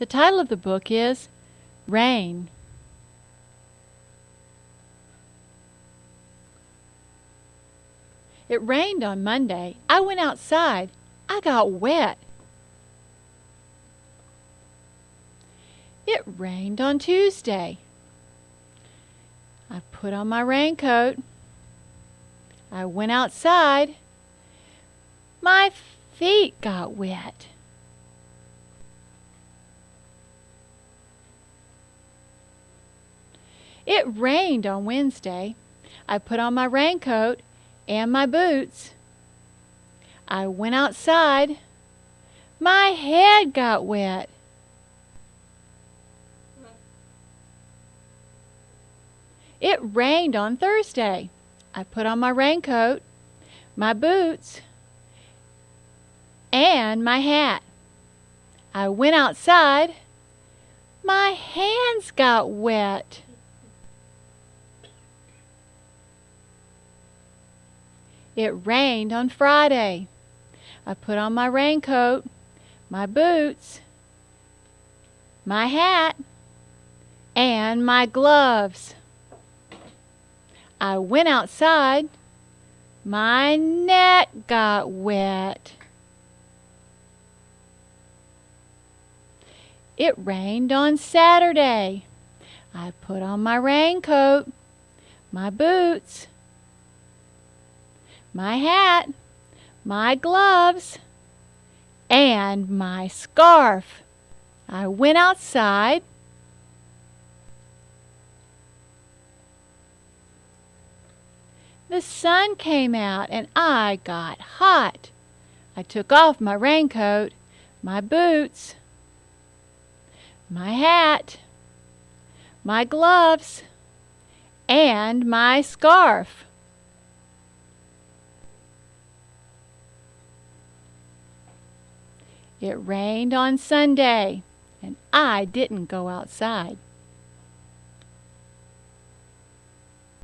The title of the book is Rain. It rained on Monday. I went outside. I got wet. It rained on Tuesday. I put on my raincoat. I went outside. My feet got wet. It rained on Wednesday. I put on my raincoat and my boots. I went outside. My head got wet. It rained on Thursday. I put on my raincoat, my boots, and my hat. I went outside. My hands got wet. It rained on Friday. I put on my raincoat, my boots, my hat, and my gloves. I went outside. My neck got wet. It rained on Saturday. I put on my raincoat, my boots, my hat, my gloves, and my scarf. I went outside. The sun came out and I got hot. I took off my raincoat, my boots, my hat, my gloves, and my scarf. It rained on Sunday, and I didn't go outside.